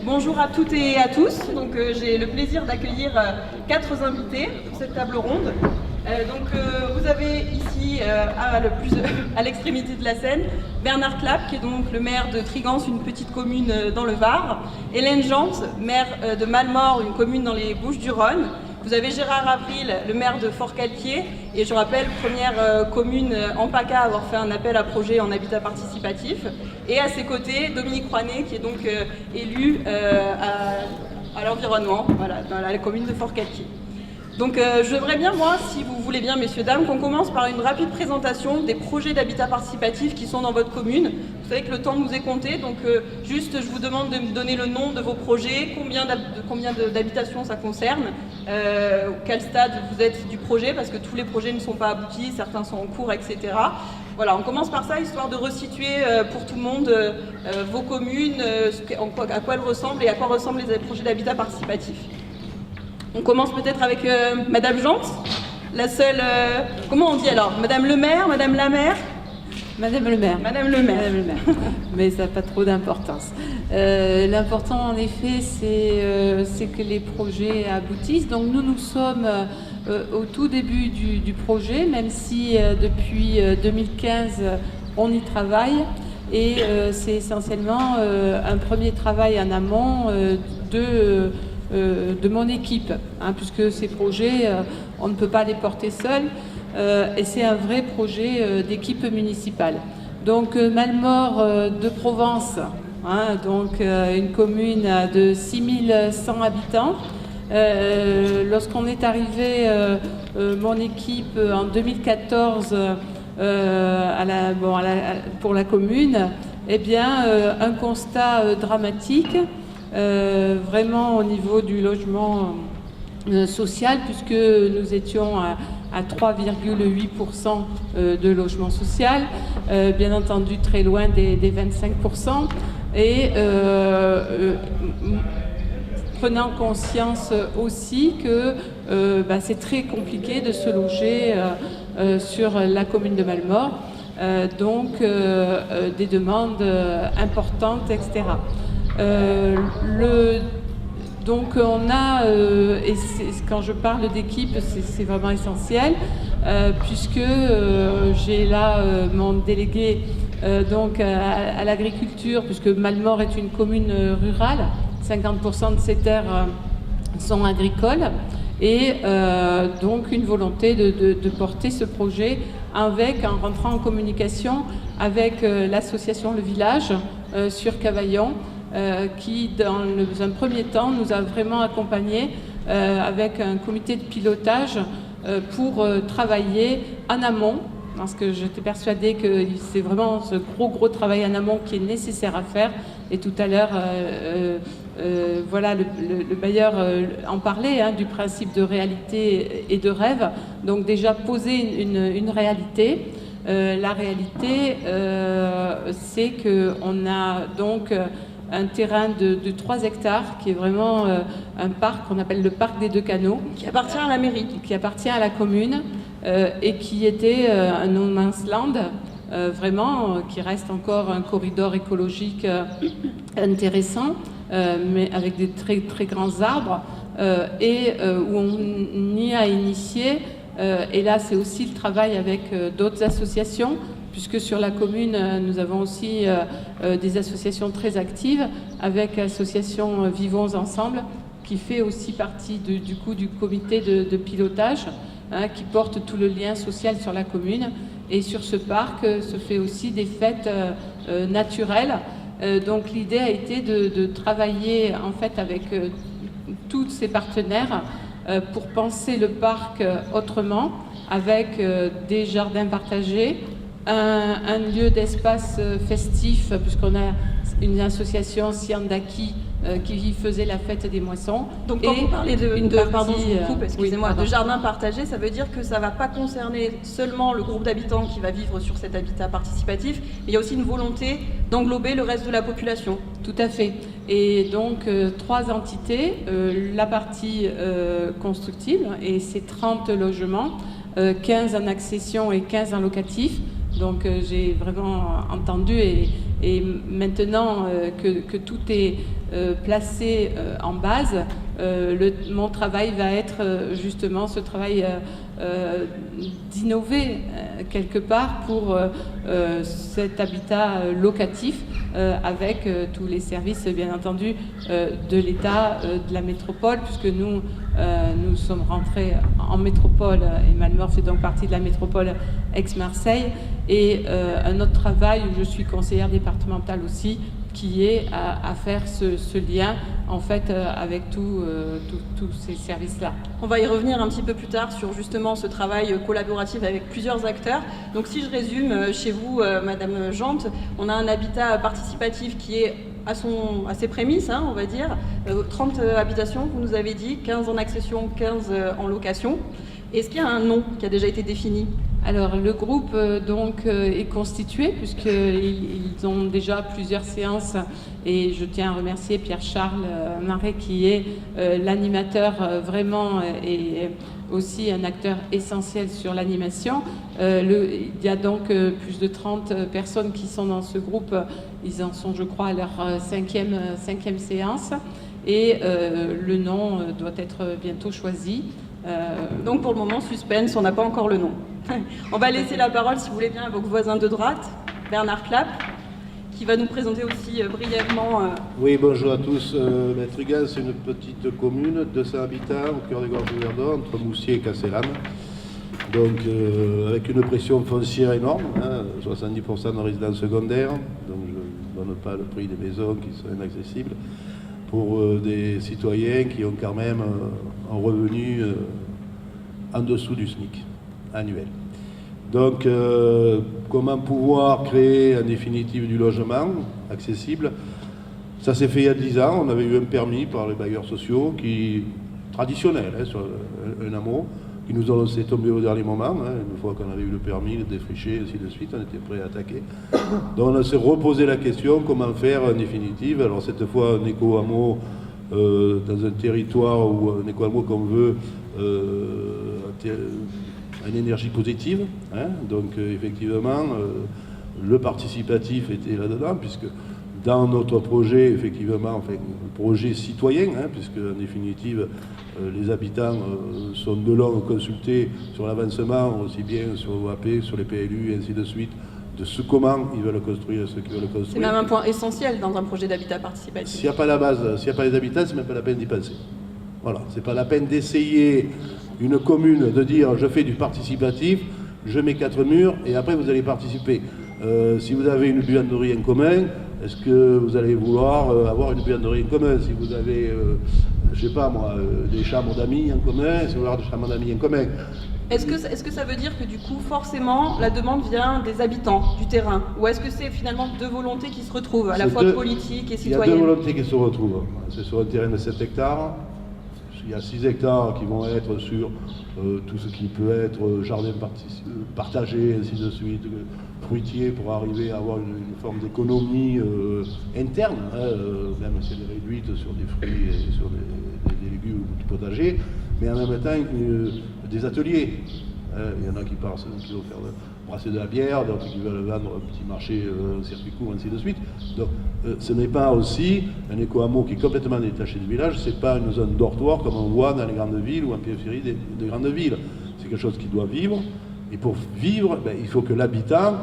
bonjour à toutes et à tous. J'ai le plaisir d'accueillir 4 invités pour cette table ronde. Vous avez ici, à l'extrémité de la Seine, Bernard Clapp, qui est donc le maire de Trigance, une petite commune dans le Var. Hélène Jante, maire de Mallemort, une commune dans les Bouches-du-Rhône. Vous avez Gérard Avril, le maire de Forcalquier, et je rappelle, première commune en PACA à avoir fait un appel à projet en habitat participatif. Et à ses côtés, Dominique Rouanet, qui est donc élu à l'environnement, voilà, dans la commune de Forcalquier. Je voudrais bien, moi, si vous voulez bien, messieurs, dames, qu'on commence par une rapide présentation des projets d'habitat participatif qui sont dans votre commune. Vous savez que le temps nous est compté, juste, je vous demande de me donner le nom de vos projets, combien d'habitations ça concerne, quel stade vous êtes du projet, parce que tous les projets ne sont pas aboutis, certains sont en cours, etc. Voilà, on commence par ça, histoire de resituer pour tout le monde vos communes, à quoi elles ressemblent et à quoi ressemblent les projets d'habitat participatif. On commence peut-être avec Madame Jante, la seule... comment on dit alors? Madame le maire, Madame la maire? Madame le maire. Madame le maire. Madame le maire. Mais ça n'a pas trop d'importance. L'important, en effet, c'est que les projets aboutissent. Donc nous sommes au tout début du projet, même si depuis 2015, on y travaille. Et c'est essentiellement un premier travail en amont de mon équipe, puisque ces projets, on ne peut pas les porter seul, et c'est un vrai projet d'équipe municipale. Donc Mallemort de Provence, une commune de 6100 habitants. Lorsqu'on est arrivé, mon équipe, en 2014, pour la commune, eh bien, un constat dramatique, vraiment au niveau du logement social, puisque nous étions à 3,8% de logement social, bien entendu très loin des 25%, et prenant conscience aussi que c'est très compliqué de se loger sur la commune de Mallemort, des demandes importantes, etc. On a, quand je parle d'équipe, c'est vraiment essentiel, puisque j'ai là mon délégué à l'agriculture, puisque Mallemort est une commune rurale, 50% de ses terres sont agricoles, et une volonté de porter ce projet en rentrant en communication avec l'association Le Village sur Cavaillon, qui, dans un premier temps, nous a vraiment accompagnés avec un comité de pilotage pour travailler en amont, parce que j'étais persuadée que c'est vraiment ce gros travail en amont qui est nécessaire à faire. Et tout à l'heure, le bailleur en parlait, du principe de réalité et de rêve. Donc déjà poser une réalité. La réalité, c'est qu'on a donc un terrain de 3 hectares qui est vraiment un parc qu'on appelle le parc des 2 canaux. Qui appartient à la mairie. Qui appartient à la commune et qui était un no man's land, qui reste encore un corridor écologique intéressant, mais avec des très, très grands arbres où on y a initié, et là c'est aussi le travail avec d'autres associations, puisque sur la commune, nous avons aussi des associations très actives, avec l'association Vivons Ensemble, qui fait aussi partie du comité de pilotage, qui porte tout le lien social sur la commune. Et sur ce parc se fait aussi des fêtes naturelles. Donc l'idée a été de travailler en fait avec tous ces partenaires pour penser le parc autrement, avec des jardins partagés, un lieu d'espace festif, puisqu'on a une association Siandaki qui faisait la fête des moissons. Donc quand vous parlez de jardin partagé, ça veut dire que ça ne va pas concerner seulement le groupe d'habitants qui va vivre sur cet habitat participatif, mais il y a aussi une volonté d'englober le reste de la population. Tout à fait. Et donc 3 entités, la partie constructible, et c'est 30 logements, 15 en accession et 15 en locatif, Donc j'ai vraiment entendu et maintenant que tout est placé en base, mon travail va être justement ce travail d'innover quelque part pour cet habitat locatif avec tous les services bien entendu de l'État, de la métropole, puisque nous sommes rentrés en métropole et Malmort fait donc partie de la métropole Aix-Marseille, et un autre travail où je suis conseillère départementale aussi, qui est à faire ce lien en fait avec tous ces services-là. On va y revenir un petit peu plus tard sur justement ce travail collaboratif avec plusieurs acteurs. Donc si je résume, chez vous, Madame Jante, on a un habitat participatif qui est à ses prémices, on va dire, 30 habitations, vous nous avez dit, 15 en accession, 15 en location. Est-ce qu'il y a un nom qui a déjà été défini ? Alors le groupe est constitué puisqu'ils ont déjà plusieurs séances, et je tiens à remercier Pierre-Charles Marais qui est l'animateur vraiment et aussi un acteur essentiel sur l'animation. Il y a donc plus de 30 personnes qui sont dans ce groupe. Ils en sont, je crois, à leur cinquième séance, et le nom doit être bientôt choisi. Donc pour le moment, suspense, on n'a pas encore le nom. On va laisser la parole, si vous voulez bien, à votre voisin de droite, Bernard Clapp, qui va nous présenter aussi brièvement... Oui, bonjour à tous. Truggen, c'est une petite commune, 200 habitants, au cœur des Gorges du Verdon, entre Moussier et Casselan. Donc avec une pression foncière énorme, 70% de résidences secondaires, donc je ne donne pas le prix des maisons qui sont inaccessibles, pour des citoyens qui ont quand même un revenu en dessous du SMIC annuel. Donc, comment pouvoir créer en définitive du logement accessible? Ça s'est fait il y a 10 ans, on avait eu un permis par les bailleurs sociaux traditionnel, sur un hameau, qui nous ont laissé tomber au dernier moment, une fois qu'on avait eu le permis, le défricher, ainsi de suite, on était prêt à attaquer. Donc on s'est reposé la question, comment faire en définitive. Alors cette fois, un éco-hameau dans un territoire ou un éco-hameau qu'on veut, une énergie positive. Donc effectivement, le participatif était là-dedans, puisque dans notre projet, effectivement, enfin, projet citoyen, puisque en définitive, les habitants sont de long consultés sur l'avancement, aussi bien sur l'OAP, sur les PLU, et ainsi de suite, de comment ils veulent construire, ce qu'ils veulent construire. C'est même un point essentiel dans un projet d'habitat participatif. S'il n'y a pas la base, s'il n'y a pas les habitants, c'est même pas la peine d'y penser. Voilà, c'est pas la peine d'essayer une commune de dire je fais du participatif, je mets 4 murs et après vous allez participer. Si vous avez une buanderie en commun, est-ce que vous allez vouloir avoir une buanderie en commun? Si vous avez, je sais pas moi, des chambres d'amis en commun, est-ce que vous voulez avoir des chambres d'amis en commun? Est-ce que ça veut dire que du coup, forcément, la demande vient des habitants, du terrain? Ou est-ce que c'est finalement deux volontés qui se retrouvent, à la fois politiques et citoyennes? Il y a deux volontés qui se retrouvent. C'est sur un terrain de 7 hectares. Il y a 6 hectares qui vont être sur tout ce qui peut être jardin partagé, ainsi de suite, fruitier, pour arriver à avoir une forme d'économie interne, même si elle est réduite sur des fruits et sur des légumes ou du potager, mais en même temps des ateliers. Il y en a qui veulent faire brasser de la bière, d'autres qui veulent vendre un petit marché circuit court, ainsi de suite. Donc ce n'est pas aussi un éco-hameau qui est complètement détaché du village, c'est pas une zone dortoir comme on voit dans les grandes villes ou en périphérie des grandes villes. C'est quelque chose qui doit vivre, et pour vivre, il faut que l'habitant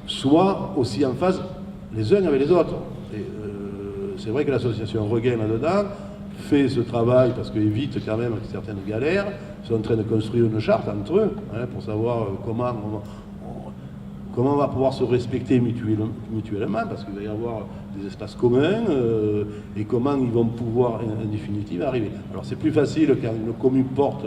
soit aussi en phase les uns avec les autres. Et c'est vrai que l'association Regain là-dedans fait ce travail parce qu'évite quand même certaines galères. Ils sont en train de construire une charte entre eux pour savoir comment on va pouvoir se respecter mutuellement, parce qu'il va y avoir des espaces communs et comment ils vont pouvoir en définitive arriver. Alors c'est plus facile quand une commune porte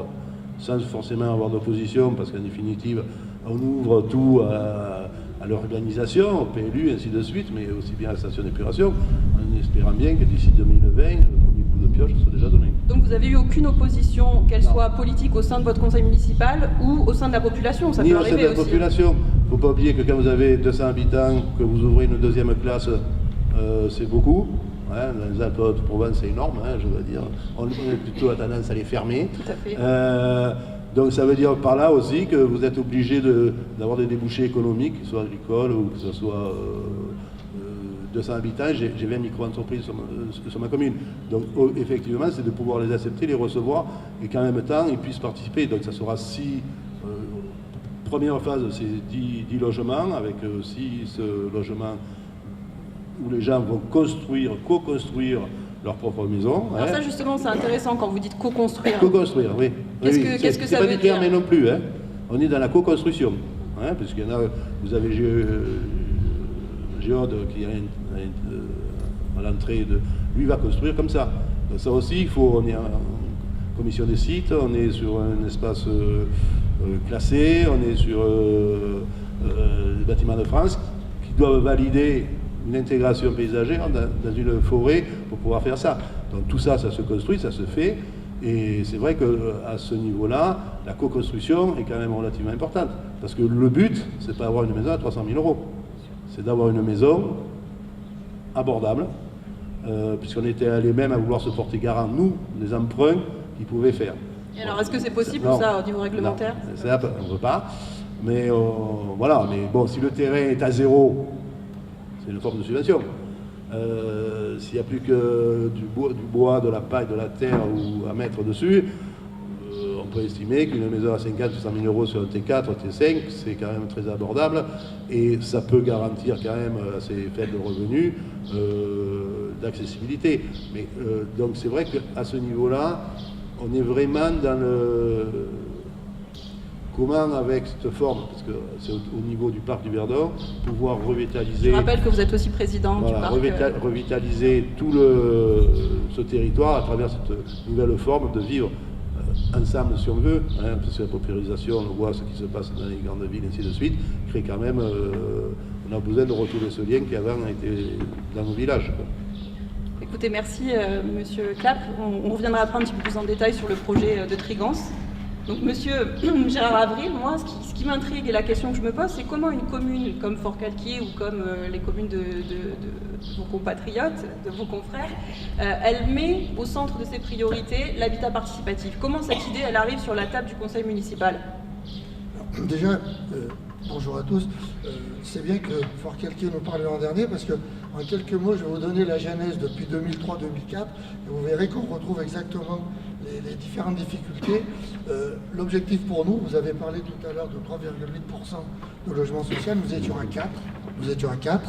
sans forcément avoir d'opposition, parce qu'en définitive on ouvre tout à l'organisation, au PLU, ainsi de suite, mais aussi bien à la station d'épuration, en espérant bien que d'ici 2020, le premier coup de pioche soit déjà donné. Donc vous n'avez eu aucune opposition, qu'elle soit politique au sein de votre conseil municipal ou au sein de la population? Ça Ni peut au sein arriver de la aussi. population. Il ne faut pas oublier que quand vous avez 200 habitants, que vous ouvrez une deuxième classe, c'est beaucoup. Dans les Alpes-Haute-Provence, c'est énorme, je veux dire. On a plutôt la tendance à les fermer. Tout à fait. Donc ça veut dire par là aussi que vous êtes obligé d'avoir des débouchés économiques, que ce soit agricoles ou que ce soit 200 habitants, j'ai 20 micro-entreprises sur ma commune. Donc effectivement, c'est de pouvoir les accepter, les recevoir et qu'en même temps, ils puissent participer. Donc ça sera 6, première phase, c'est 10 logements, avec 6 logements où les gens vont co-construire leur propre maison. Alors ça justement, c'est intéressant quand vous dites co-construire. Co-construire, oui. Qu'est-ce que ça veut dire? C'est pas du terme non plus, hein. On est dans la co-construction, hein, parce qu'il y en a, vous avez Géode qui est à l'entrée lui va construire comme ça. Donc ça aussi, on est en commission des sites, on est sur un espace classé, on est sur les bâtiments de France qui doivent valider une intégration paysagère dans une forêt pour pouvoir faire ça. Donc tout ça, ça se construit, ça se fait. Et c'est vrai qu'à ce niveau-là, la co-construction est quand même relativement importante. Parce que le but, c'est pas avoir une maison à 300 000 €. C'est d'avoir une maison abordable, puisqu'on était allé même à vouloir se porter garant, nous, des emprunts qu'ils pouvaient faire. Et alors, est-ce que c'est possible non, ça au niveau réglementaire? Non, ça, on ne veut pas. Mais voilà, mais bon, si le terrain est à 0, c'est une forme de subvention. S'il n'y a plus que du bois, de la paille, de la terre ou à mettre dessus, on peut estimer qu'une maison à 50 ou 100 000 € sur un T4, T5, c'est quand même très abordable et ça peut garantir quand même assez faibles revenus d'accessibilité. Mais donc c'est vrai qu'à ce niveau-là, on est vraiment dans le... Comment, avec cette forme, parce que c'est au niveau du parc du Verdon, pouvoir revitaliser... Je rappelle que vous êtes aussi président du parc. Revitaliser tout ce territoire à travers cette nouvelle forme de vivre ensemble, si on veut, hein, parce que la paupérisation, on voit ce qui se passe dans les grandes villes, et ainsi de suite, crée quand même... on a besoin de retrouver ce lien qui avant était dans nos villages, quoi. Écoutez, merci Monsieur Clapp. On reviendra après un petit peu plus en détail sur le projet de Trigance. Donc, Monsieur Gérard Avril, moi, ce qui m'intrigue et la question que je me pose, c'est comment une commune comme Forcalquier ou comme les communes de vos compatriotes, de vos confrères, elle met au centre de ses priorités l'habitat participatif. Comment cette idée, elle arrive sur la table du conseil municipal? Déjà, bonjour à tous. C'est bien que Forcalquier nous parle l'an dernier parce que, en quelques mots, je vais vous donner la genèse depuis 2003-2004 et vous verrez qu'on retrouve exactement les différentes difficultés. L'objectif pour nous, vous avez parlé tout à l'heure de 3,8% de logement social, nous étions à 4.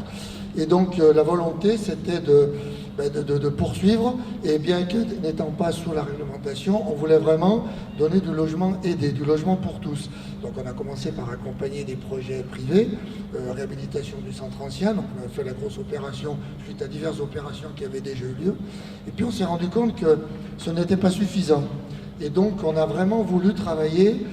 Et donc la volonté, c'était de poursuivre, et bien que n'étant pas sous la réglementation, on voulait vraiment donner du logement aidé, du logement pour tous. Donc on a commencé par accompagner des projets privés, réhabilitation du centre ancien, donc on a fait la grosse opération suite à diverses opérations qui avaient déjà eu lieu. Et puis on s'est rendu compte que ce n'était pas suffisant. Et donc on a vraiment voulu travailler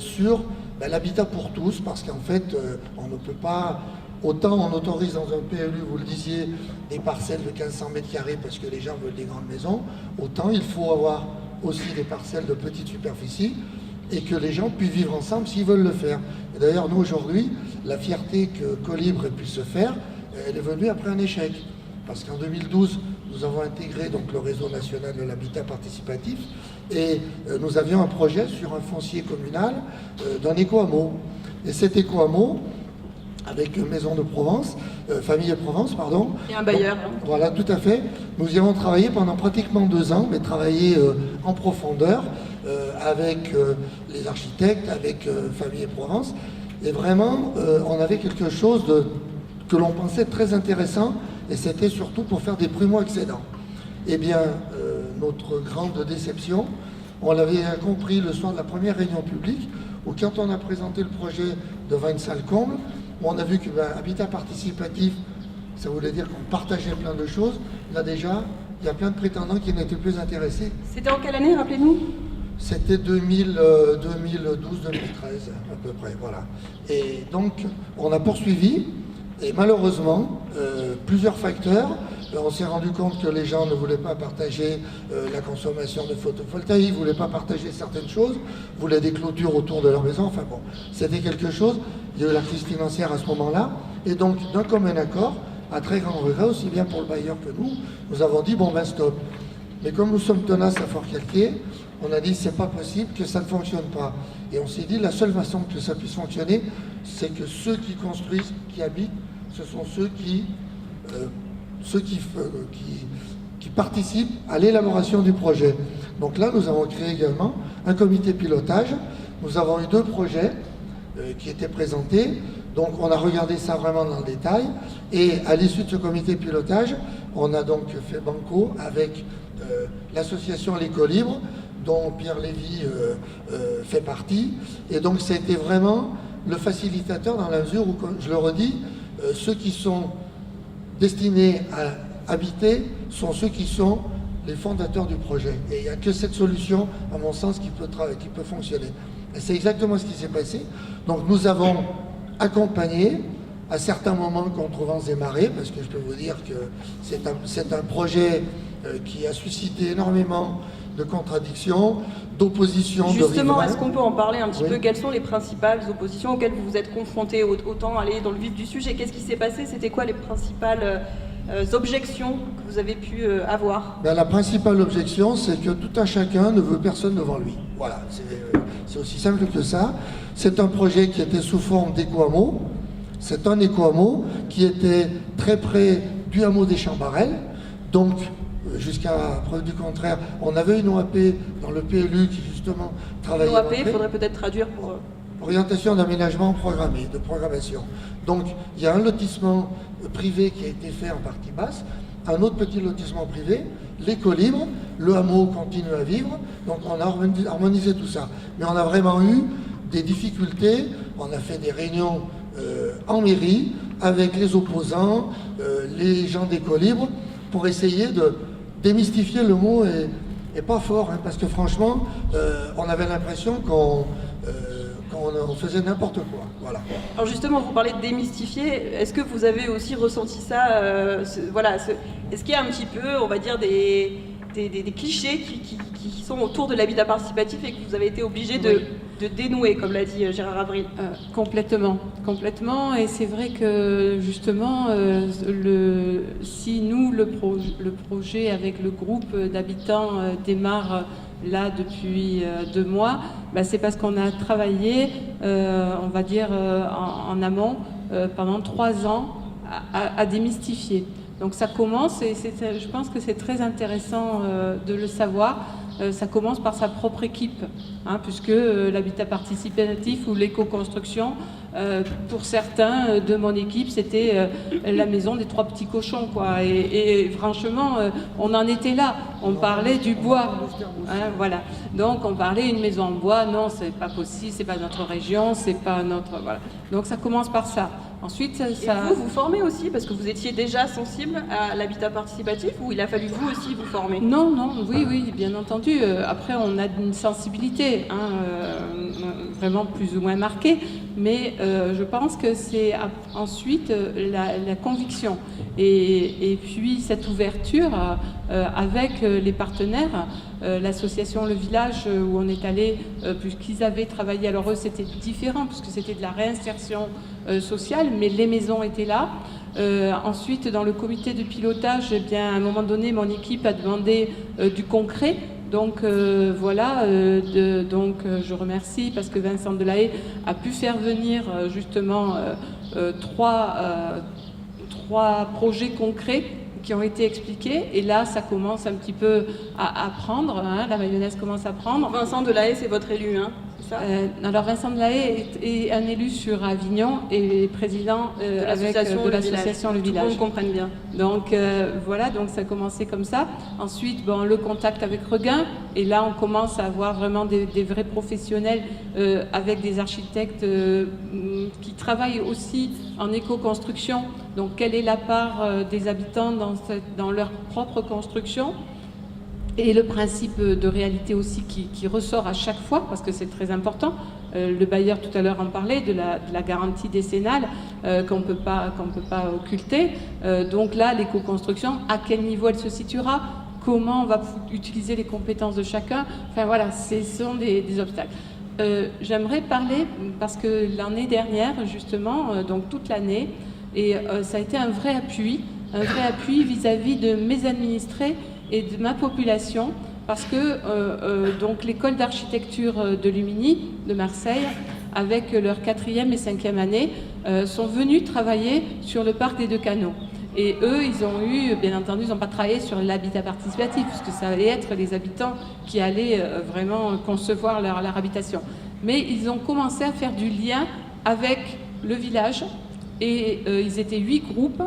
sur l'habitat pour tous, parce qu'en fait on ne peut pas... Autant on autorise dans un PLU, vous le disiez, des parcelles de 1500 mètres carrés parce que les gens veulent des grandes maisons, autant il faut avoir aussi des parcelles de petite superficie et que les gens puissent vivre ensemble s'ils veulent le faire. Et d'ailleurs, nous aujourd'hui, la fierté que Colibre ait pu se faire, elle est venue après un échec. Parce qu'en 2012, nous avons intégré donc, le réseau national de l'habitat participatif et nous avions un projet sur un foncier communal d'un éco-hameau. Et cet éco-hameau, avec Maison de Provence, Famille et Provence, pardon. Et un bailleur. Donc, voilà, tout à fait. Nous y avons travaillé pendant pratiquement 2 ans, mais travaillé en profondeur avec les architectes, avec Famille et Provence. Et vraiment, on avait quelque chose que l'on pensait très intéressant, et c'était surtout pour faire des primo-accédants. Eh bien, notre grande déception, on l'avait compris le soir de la première réunion publique, où quand on a présenté le projet devant une salle comble, on a vu que habitat participatif, ça voulait dire qu'on partageait plein de choses. Là déjà, il y a plein de prétendants qui n'étaient plus intéressés. C'était en quelle année, rappelez-nous? C'était 2012-2013 à peu près, voilà. Et donc, on a poursuivi, et malheureusement, plusieurs facteurs. On s'est rendu compte que les gens ne voulaient pas partager la consommation de photovoltaïque, ne voulaient pas partager certaines choses, voulaient des clôtures autour de leur maison, enfin bon, c'était quelque chose. Il y a eu la crise financière à ce moment-là, et donc d'un commun accord, à très grand regret, aussi bien pour le bailleur que nous avons dit, bon ben stop. Mais comme nous sommes tenaces à Fort-Calquier, on a dit c'est pas possible que ça ne fonctionne pas. Et on s'est dit la seule façon que ça puisse fonctionner, c'est que ceux qui construisent, qui habitent, ce sont ceux qui participent à l'élaboration du projet. Donc là, nous avons créé également un comité pilotage. Nous avons eu 2 projets qui étaient présentés. Donc on a regardé ça vraiment dans le détail. Et à l'issue de ce comité pilotage, on a donc fait banco avec l'association L'Éco Libre, dont Pierre Lévy fait partie. Et donc ça a été vraiment le facilitateur dans la mesure où, je le redis, ceux qui sont destinés à habiter sont ceux qui sont les fondateurs du projet. Et il n'y a que cette solution, à mon sens, qui peut fonctionner. Et c'est exactement ce qui s'est passé. Donc nous avons accompagné à certains moments contre vents et marées, parce que je peux vous dire que c'est un projet qui a suscité énormément de contradictions, d'oppositions. Justement, est-ce qu'on peut en parler un petit Oui. peu? Quelles sont les principales oppositions auxquelles vous vous êtes confrontés? Autant aller dans le vif du sujet. Qu'est-ce qui s'est passé? C'était quoi les principales objections que vous avez pu avoir? Ben, la principale objection, c'est que tout un chacun ne veut personne devant lui. Voilà, c'est aussi simple que ça. C'est un projet qui était sous forme d'éco-hameau. C'est un éco-hameau qui était très près du hameau des Chambarelles. Donc, jusqu'à preuve du contraire, on avait une OAP dans le PLU qui justement travaillait. L'OAP, il faudrait peut-être traduire pour... Orientation d'aménagement programmé, de programmation. Donc, il y a un lotissement privé qui a été fait en partie basse, un autre petit lotissement privé, l'Éco Libre, le hameau continue à vivre, donc on a harmonisé tout ça. Mais on a vraiment eu des difficultés, on a fait des réunions en mairie avec les opposants, les gens d'Éco Libre, pour essayer de démystifier le mot est pas fort, hein, parce que franchement, on avait l'impression qu'on faisait n'importe quoi. Voilà. Alors justement, vous parlez de démystifier. Est-ce que vous avez aussi ressenti ça est-ce qu'il y a un petit peu, on va dire, des clichés qui sont autour de l'habitat participatif et que vous avez été obligé de dénouer, comme l'a dit Gérard Avril? Complètement. Et c'est vrai que justement, si nous, le projet avec le groupe d'habitants démarre là depuis 2 mois, c'est parce qu'on a travaillé, on va dire, en amont pendant 3 ans à démystifier. Donc ça commence, et je pense que c'est très intéressant de le savoir. Ça commence par sa propre équipe, hein, puisque l'habitat participatif ou l'éco-construction, pour certains de mon équipe, c'était la maison des 3 petits cochons, quoi. Et franchement, on en était là. On parlait du bois, hein, voilà. Donc on parlait une maison en bois. Non, c'est pas possible, c'est pas notre région, c'est pas notre, voilà. Donc ça commence par ça. Ensuite, Et vous formez aussi, parce que vous étiez déjà sensible à l'habitat participatif, ou il a fallu vous aussi vous former? Non, oui, bien entendu. Après, on a une sensibilité, vraiment plus ou moins marquée, mais je pense que c'est ensuite la conviction. Et puis cette ouverture avec les partenaires, l'association Le Village où on est allé, puisqu'ils avaient travaillé, alors eux c'était différent, puisque c'était de la réinsertion sociale, mais les maisons étaient là. Ensuite, dans le comité de pilotage, eh bien, à un moment donné, mon équipe a demandé du concret. Donc voilà, je remercie parce que Vincent Delahaye a pu faire venir justement 3 projets concrets qui ont été expliqués. Et là, ça commence un petit peu à prendre, hein, la mayonnaise commence à prendre. Vincent Delahaye, c'est votre élu, hein, c'est ça? Alors Vincent Delahaye est un élu sur Avignon et président de l'association Le Village. Tout le monde comprenne bien. Donc voilà, donc ça a commencé comme ça. Ensuite, le contact avec Regain, et là on commence à avoir vraiment des vrais professionnels avec des architectes qui travaillent aussi en éco-construction. Donc quelle est la part des habitants dans leur propre construction? Et le principe de réalité aussi qui ressort à chaque fois, parce que c'est très important. Le bailleur tout à l'heure en parlait, de la garantie décennale qu'on ne peut pas occulter. Donc là, l'éco-construction, à quel niveau elle se situera? Comment on va utiliser les compétences de chacun? Enfin voilà, ce sont des obstacles. J'aimerais parler, parce que l'année dernière, justement, donc toute l'année, et ça a été un vrai appui vis-à-vis de mes administrés et de ma population, parce que donc l'école d'architecture de Lumini de Marseille, avec leur 4e et 5e année, sont venus travailler sur le parc des Deux Canaux. Et eux, ils ont eu, bien entendu, ils n'ont pas travaillé sur l'habitat participatif, puisque ça allait être les habitants qui allaient vraiment concevoir leur habitation. Mais ils ont commencé à faire du lien avec le village, et ils étaient 8 groupes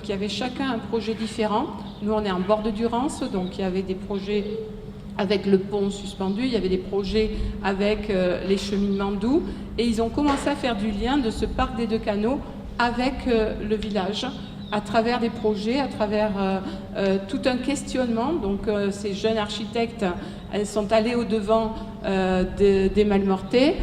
qui avaient chacun un projet différent. Nous, on est en bord de Durance, donc il y avait des projets avec le pont suspendu, il y avait des projets avec les cheminements doux, et ils ont commencé à faire du lien de ce parc des Deux Canaux avec le village, à travers des projets, à travers tout un questionnement. Donc ces jeunes architectes, elles sont allées au-devant des Malmortais,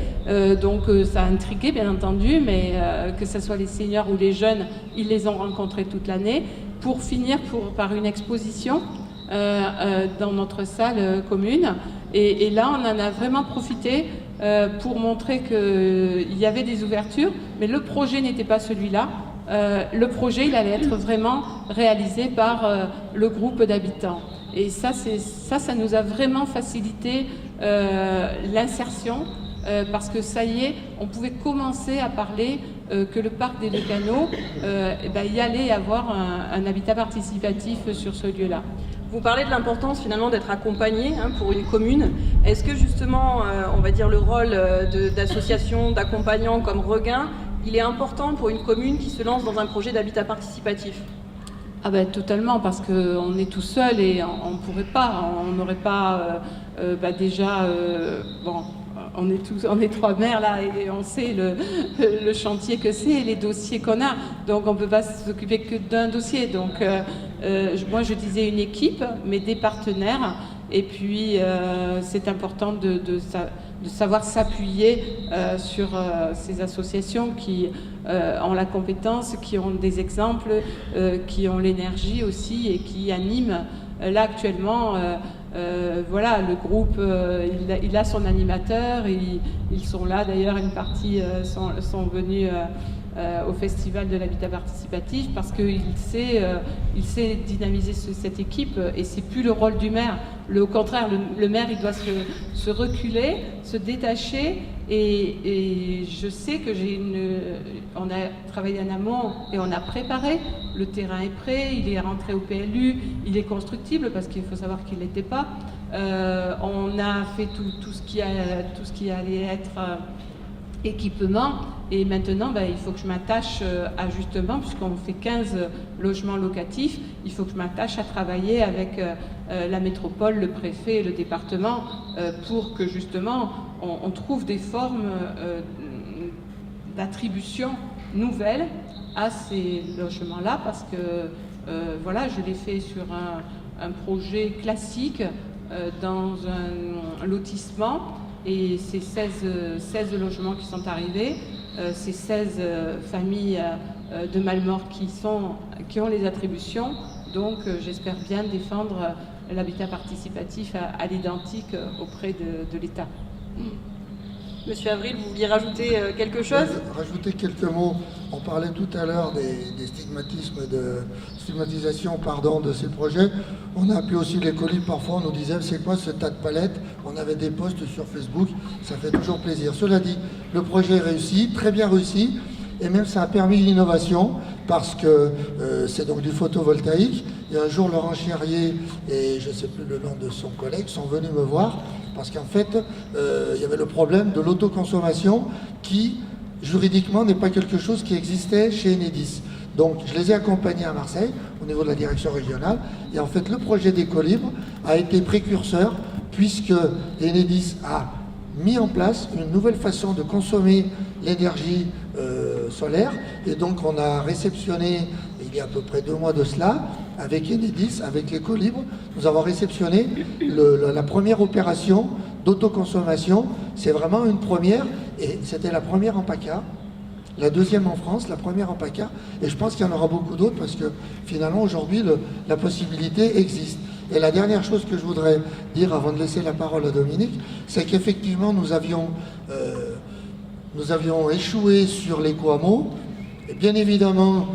donc ça a intrigué bien entendu, mais que ce soit les seniors ou les jeunes, ils les ont rencontrés toute l'année, pour finir par une exposition dans notre salle commune. Et là, on en a vraiment profité pour montrer qu'il y avait des ouvertures, mais le projet n'était pas celui-là. Le projet, il allait être vraiment réalisé par le groupe d'habitants. Et ça nous a vraiment facilité l'insertion, parce que ça y est, on pouvait commencer à parler que le parc des Deux Canaux, il y allait y avoir un habitat participatif sur ce lieu-là. Vous parlez de l'importance finalement d'être accompagné pour une commune. Est-ce que justement, on va dire le rôle d'association, d'accompagnants comme Regain, il est important pour une commune qui se lance dans un projet d'habitat participatif? Ah ben totalement, parce qu'on est tout seul et on ne pourrait pas, on n'aurait pas déjà, on est 3 maires là et on sait le chantier que c'est, les dossiers qu'on a, donc on ne peut pas s'occuper que d'un dossier. Donc moi je disais une équipe, mais des partenaires, et puis c'est important de savoir s'appuyer sur ces associations qui ont la compétence, qui ont des exemples, qui ont l'énergie aussi et qui animent. Là actuellement, voilà, le groupe, il a son animateur, ils sont là d'ailleurs, une partie sont venus au Festival de l'habitat participatif parce qu'il sait dynamiser cette équipe, et c'est plus le rôle du maire. Au contraire, le maire, il doit se reculer, se détacher, et je sais que on a travaillé en amont et on a préparé, le terrain est prêt, il est rentré au PLU, il est constructible parce qu'il faut savoir qu'il n'était pas. On a fait tout ce qui allait être équipement, et maintenant il faut que je m'attache à, justement, puisqu'on fait 15 logements locatifs, il faut que je m'attache à travailler avec la métropole, le préfet et le département pour que justement on trouve des formes d'attribution nouvelles à ces logements-là, parce que voilà, je l'ai fait sur un projet classique dans un lotissement, et c'est 16 logements qui sont arrivés, c'est 16 familles de Malmort qui ont les attributions, donc j'espère bien défendre l'habitat participatif à l'identique auprès de l'État. Monsieur Avril, vous vouliez rajouter quelque chose? Rajouter quelques mots. On parlait tout à l'heure des stigmatisation de ces projets. On a appelé aussi les colibres, parfois on nous disait c'est quoi ce tas de palettes. On avait des posts sur Facebook, ça fait toujours plaisir. Cela dit, le projet est réussi, très bien réussi, et même ça a permis l'innovation, parce que c'est donc du photovoltaïque. Et un jour, Laurent Chérier et je ne sais plus le nom de son collègue sont venus me voir, parce qu'en fait, il y avait le problème de l'autoconsommation qui, juridiquement, n'est pas quelque chose qui existait chez Enedis. Donc, je les ai accompagnés à Marseille, au niveau de la direction régionale, et en fait, le projet des colibres a été précurseur, puisque Enedis a mis en place une nouvelle façon de consommer l'énergie solaire, et donc on a réceptionné, il y a à peu près 2 mois de cela, avec Enedis, avec les colibres, nous avons réceptionné la première opération d'autoconsommation. C'est vraiment une première, et c'était la première en PACA, la deuxième en France, la première en PACA, et je pense qu'il y en aura beaucoup d'autres, parce que finalement aujourd'hui la possibilité existe. Et la dernière chose que je voudrais dire avant de laisser la parole à Dominique, c'est qu'effectivement nous avions échoué sur l'éco-hameau, et bien évidemment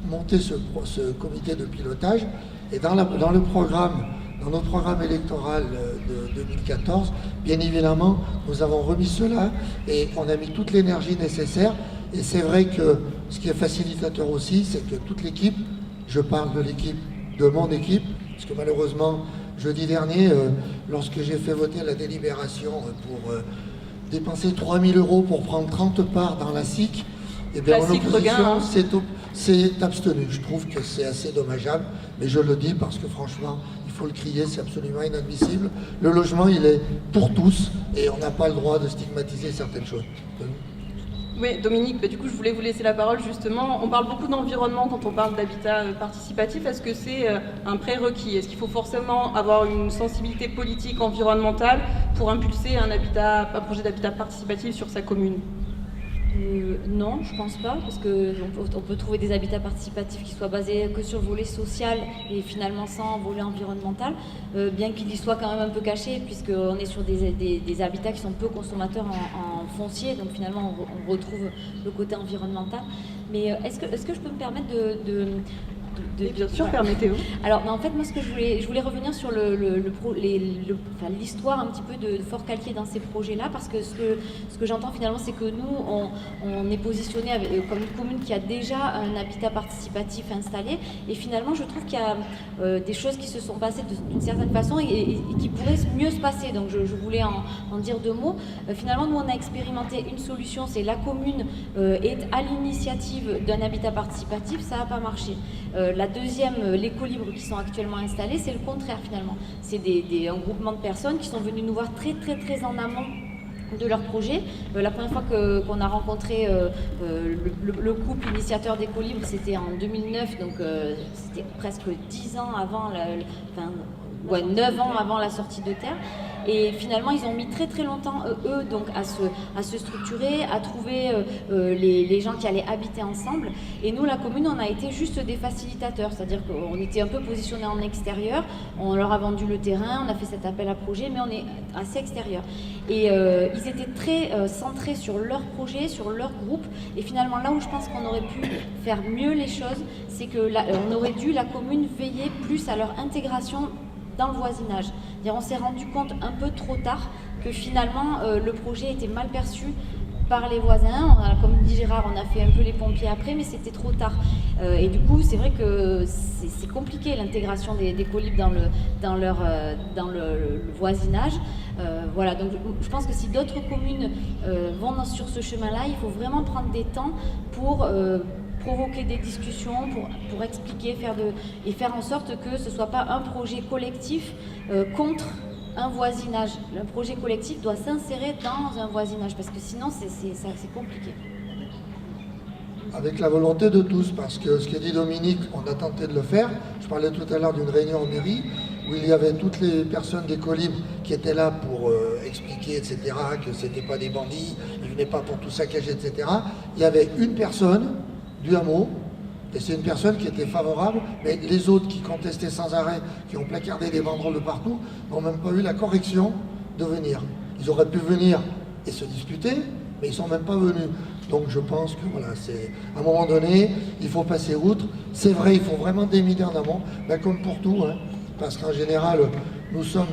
monté ce comité de pilotage. Et dans le programme, dans notre programme électoral de 2014, bien évidemment, nous avons remis cela et on a mis toute l'énergie nécessaire. Et c'est vrai que ce qui est facilitateur aussi, c'est que toute l'équipe, je parle de l'équipe, de mon équipe, parce que malheureusement, jeudi dernier, lorsque j'ai fait voter la délibération pour dépenser 3 000 € pour prendre 30 parts dans la SIC, et bien mon opposition s'est abstenue. Je trouve que c'est assez dommageable, mais je le dis parce que franchement, il faut le crier, c'est absolument inadmissible. Le logement, il est pour tous et on n'a pas le droit de stigmatiser certaines choses. Oui, Dominique, du coup, je voulais vous laisser la parole justement. On parle beaucoup d'environnement quand on parle d'habitat participatif. Est-ce que c'est un prérequis? Est-ce qu'il faut forcément avoir une sensibilité politique, environnementale pour impulser un projet d'habitat participatif sur sa commune? Non, je pense pas, parce qu'on peut trouver des habitats participatifs qui soient basés que sur le volet social et finalement sans volet environnemental, bien qu'il y soit quand même un peu caché, puisqu'on est sur des habitats qui sont peu consommateurs en foncier, donc finalement on retrouve le côté environnemental. Mais est-ce que je peux me permettre bien sûr, permettez-vous. Alors, en fait, moi, ce que je voulais revenir sur l'histoire un petit peu de Forcalquier dans ces projets-là, parce que ce que j'entends finalement, c'est que nous, on est positionné comme une commune qui a déjà un habitat participatif installé, et finalement, je trouve qu'il y a des choses qui se sont passées d'une certaine façon et qui pourraient mieux se passer. Donc, je voulais en dire deux mots. Finalement, nous, on a expérimenté une solution, c'est la commune est à l'initiative d'un habitat participatif, ça n'a pas marché. La deuxième, les colibres qui sont actuellement installés, c'est le contraire finalement. C'est un groupement de personnes qui sont venues nous voir très très très en amont de leur projet. La première fois qu'on a rencontré le couple initiateur des colibres, c'était en 2009, donc c'était presque 10 ans avant, 9 ans avant la sortie de terre. Et finalement, ils ont mis très très longtemps, eux, donc, à se structurer, à trouver les gens qui allaient habiter ensemble. Et nous, la commune, on a été juste des facilitateurs, c'est-à-dire qu'on était un peu positionnés en extérieur, on leur a vendu le terrain, on a fait cet appel à projet, mais on est assez extérieur. Et ils étaient très centrés sur leur projet, sur leur groupe. Et finalement, là où je pense qu'on aurait pu faire mieux les choses, c'est qu'on aurait dû, la commune, veiller plus à leur intégration dans le voisinage. On s'est rendu compte un peu trop tard que finalement le projet était mal perçu par les voisins. Comme dit Gérard, on a fait un peu les pompiers après, mais c'était trop tard. Et du coup, c'est vrai que c'est compliqué l'intégration des colibres dans le voisinage. Voilà, donc je pense que si d'autres communes vont sur ce chemin-là, il faut vraiment prendre des temps pour provoquer des discussions, pour expliquer, faire en sorte que ce ne soit pas un projet collectif contre un voisinage. Le projet collectif doit s'insérer dans un voisinage, parce que sinon c'est compliqué. Avec la volonté de tous, parce que ce qu'a dit Dominique, on a tenté de le faire. Je parlais tout à l'heure d'une réunion en mairie, où il y avait toutes les personnes des colibres qui étaient là pour expliquer, etc., que ce n'étaient pas des bandits, ils ne venaient pas pour tout saccager, etc. Il y avait une personne du hameau, et c'est une personne qui était favorable, mais les autres qui contestaient sans arrêt, qui ont placardé des banderoles de partout, n'ont même pas eu la correction de venir. Ils auraient pu venir et se disputer, mais ils ne sont même pas venus. Donc je pense que voilà, à un moment donné, il faut passer outre. C'est vrai, il faut vraiment démider en amont, ben, comme pour tout, hein, parce qu'en général, nous sommes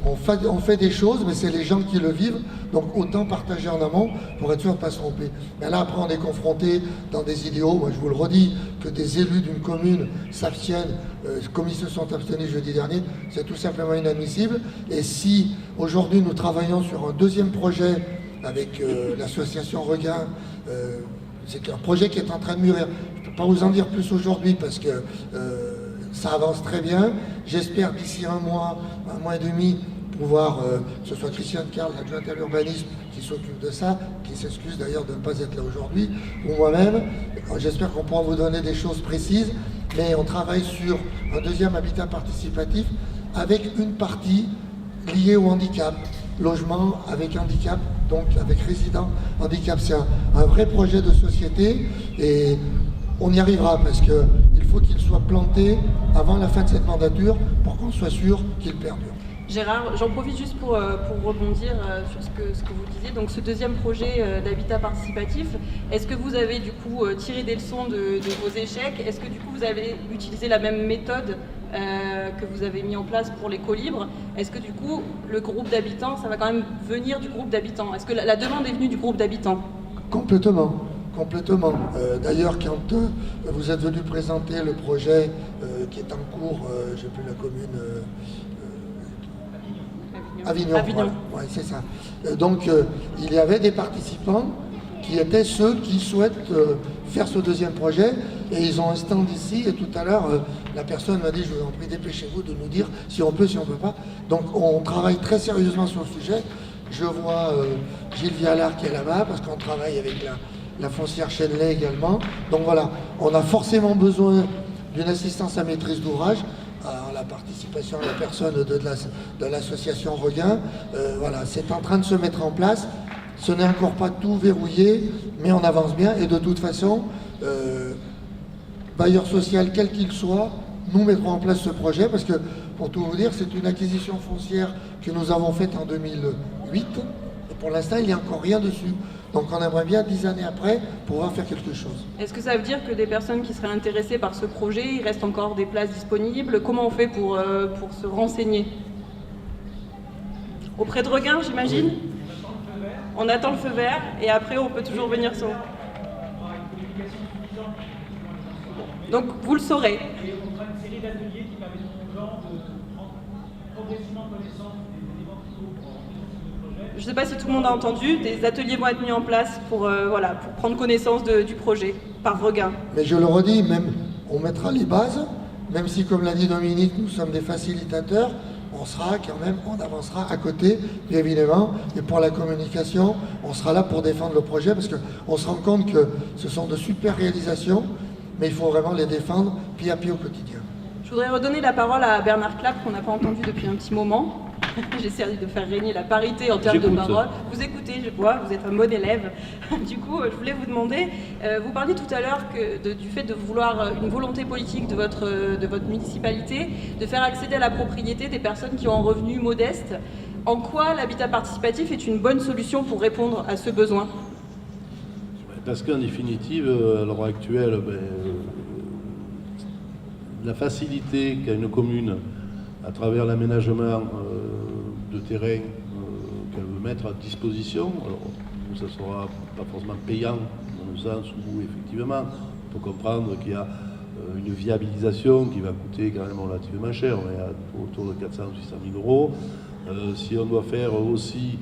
on fait des choses, mais c'est les gens qui le vivent, donc autant partager en amont pour être sûr de ne pas se tromper. Mais là, après, on est confronté dans des idéaux, moi je vous le redis, que des élus d'une commune s'abstiennent, comme ils se sont abstenus jeudi dernier, c'est tout simplement inadmissible. Et si aujourd'hui nous travaillons sur un deuxième projet avec l'association Regain, c'est un projet qui est en train de mûrir. Je ne peux pas vous en dire plus aujourd'hui parce que ça avance très bien. J'espère d'ici un mois et demi, pouvoir, que ce soit Christiane Carl, l'adjointe à l'urbanisme, qui s'occupe de ça, qui s'excuse d'ailleurs de ne pas être là aujourd'hui, ou moi-même. J'espère qu'on pourra vous donner des choses précises, mais on travaille sur un deuxième habitat participatif avec une partie liée au handicap, logement avec handicap, donc avec résident handicap. C'est un vrai projet de société et on y arrivera parce qu'il faut qu'il soit planté avant la fin de cette mandature pour qu'on soit sûr qu'il perdure. Gérard, j'en profite juste pour rebondir sur ce que vous disiez. Donc ce deuxième projet d'habitat participatif, est-ce que vous avez du coup tiré des leçons de vos échecs? Est-ce que du coup vous avez utilisé la même méthode que vous avez mis en place pour l'éco-libre? Est-ce que du coup le groupe d'habitants, ça va quand même venir du groupe d'habitants? Est-ce que la demande est venue du groupe d'habitants? Complètement. D'ailleurs, quand vous êtes venu présenter le projet qui est en cours, je sais plus la commune... Avignon. Ouais, c'est ça. Donc, il y avait des participants qui étaient ceux qui souhaitent faire ce deuxième projet. Et ils ont un stand ici. Et tout à l'heure, la personne m'a dit, je vous en prie, dépêchez-vous de nous dire si on peut, si on ne peut pas. Donc, on travaille très sérieusement sur le sujet. Je vois Gilles Vialard qui est là-bas, parce qu'on travaille avec la foncière Chenley également. Donc voilà, on a forcément besoin d'une assistance à maîtrise d'ouvrage. La participation de la personne de l'association Regain. Voilà, c'est en train de se mettre en place. Ce n'est encore pas tout verrouillé, mais on avance bien. Et de toute façon, bailleur social, quel qu'il soit, nous mettrons en place ce projet parce que, pour tout vous dire, c'est une acquisition foncière que nous avons faite en 2008. Et pour l'instant, il n'y a encore rien dessus. Donc on aimerait bien, 10 années après, pouvoir faire quelque chose. Est-ce que ça veut dire que des personnes qui seraient intéressées par ce projet, il reste encore des places disponibles? Comment on fait pour se renseigner? Auprès de Regain, j'imagine? Oui. On attend le feu vert et après on peut toujours venir sur... Donc vous le saurez. Et on fera une série d'ateliers qui permettront aux gens de prendre progressivement connaissance des éléments qu'il faut pour le projet. Je ne sais pas si tout le monde a entendu, des ateliers vont être mis en place pour prendre connaissance du projet par Regain. Mais je le redis, même on mettra les bases, même si comme l'a dit Dominique, nous sommes des facilitateurs, on avancera à côté, bien évidemment, et pour la communication, on sera là pour défendre le projet, parce qu'on se rend compte que ce sont de super réalisations, mais il faut vraiment les défendre pied à pied au quotidien. Je voudrais redonner la parole à Bernard Clapp, qu'on n'a pas entendu depuis un petit moment. J'essaie de faire régner la parité en termes de parole. Vous écoutez, je vois, vous êtes un bon élève. Du coup, je voulais vous demander, vous parliez tout à l'heure du fait de vouloir une volonté politique de votre municipalité, de faire accéder à la propriété des personnes qui ont un revenu modeste. En quoi l'habitat participatif est une bonne solution pour répondre à ce besoin? Parce qu'en définitive, à l'heure actuelle, la facilité qu'a une commune à travers l'aménagement de terrain qu'elle veut mettre à disposition, alors ça ne sera pas forcément payant dans le sens où effectivement on peut comprendre qu'il y a une viabilisation qui va coûter quand même relativement cher, on est autour de 400 ou 600 000 euros. Si on doit faire aussi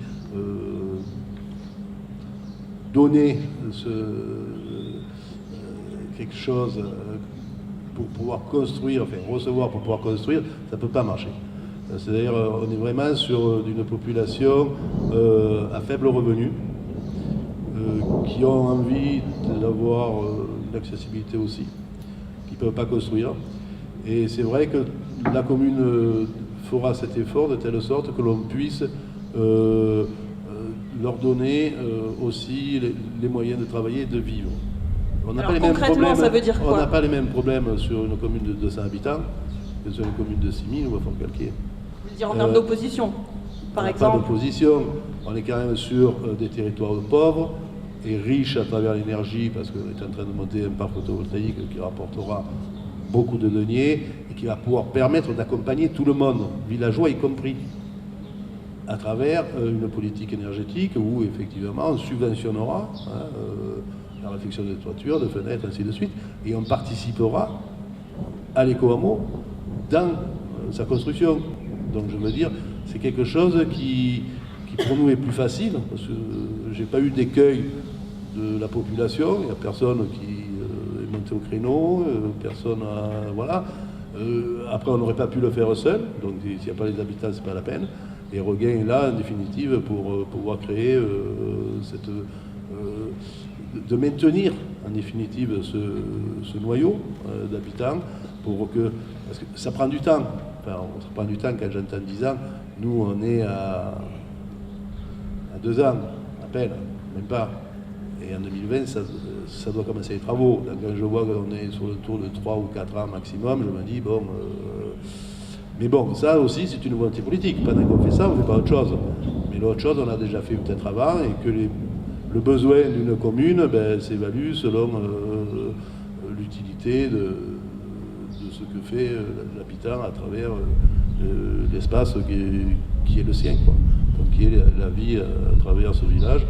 donner quelque chose pour pouvoir construire, enfin recevoir pour pouvoir construire, ça ne peut pas marcher. C'est-à-dire on est vraiment sur une population à faible revenu, qui ont envie d'avoir une accessibilité aussi, qui ne peuvent pas construire. Et c'est vrai que la commune fera cet effort de telle sorte que l'on puisse leur donner aussi les moyens de travailler et de vivre. On n'a pas les mêmes problèmes, ça veut dire quoi? On n'a pas les mêmes problèmes sur une commune de 200 habitants que sur une commune de 6000 ou à Fort-Calquier. Vous voulez dire en termes d'opposition, par exemple? Pas d'opposition, on est quand même sur des territoires pauvres et riches à travers l'énergie, parce qu'on est en train de monter un parc photovoltaïque qui rapportera beaucoup de deniers et qui va pouvoir permettre d'accompagner tout le monde, villageois y compris, à travers une politique énergétique où effectivement on subventionnera la réfection des toitures, de fenêtres, ainsi de suite, et on participera à l'éco-hameau dans sa construction. Donc je veux dire, c'est quelque chose qui pour nous est plus facile, parce que j'ai pas eu d'écueil de la population, il n'y a personne qui est monté au créneau, personne voilà. Après on n'aurait pas pu le faire seul, donc s'il n'y a pas les habitants, c'est pas la peine. Et Regain est là en définitive pour pouvoir créer de maintenir en définitive ce noyau d'habitants parce que ça prend du temps. Enfin, ça prend du temps quand j'entends 10 ans. Nous, on est à 2 ans, à peine, même pas. Et en 2020, ça doit commencer les travaux. Donc quand je vois qu'on est sur le tour de 3 ou 4 ans maximum, je me dis, bon, Mais bon, ça aussi, c'est une volonté politique. Pendant qu'on fait ça, on ne fait pas autre chose. Mais l'autre chose, on l'a déjà fait peut-être avant, et que le besoin d'une commune s'évalue selon l'utilité de ce que fait l'habitant à travers l'espace qui est le sien, quoi. Donc, qui est la vie à travers ce village,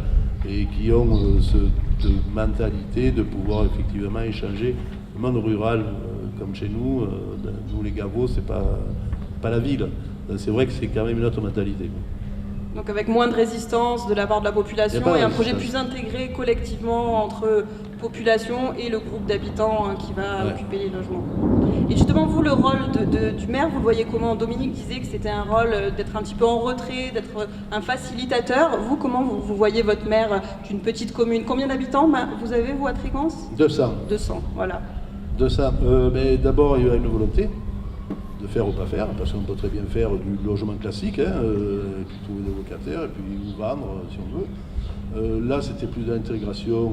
et qui ont cette mentalité de pouvoir effectivement échanger. Le monde rural, comme chez nous, nous les Gavot, c'est pas la ville. C'est vrai que c'est quand même une autre mentalité. Donc avec moins de résistance de la part de la population et un projet plus intégré collectivement entre population et le groupe d'habitants qui va occuper les logements. Et justement, vous, le rôle du maire, vous le voyez comment? Dominique disait que c'était un rôle d'être un petit peu en retrait, d'être un facilitateur. Vous, comment vous voyez votre maire d'une petite commune? Combien d'habitants vous avez, vous, à Tréguence? 200. 200, voilà. 200. Mais d'abord, il y a une volonté de faire ou pas faire, parce qu'on peut très bien faire du logement classique, puis trouver des locataires, et puis vendre si on veut. Là, c'était plus d'intégration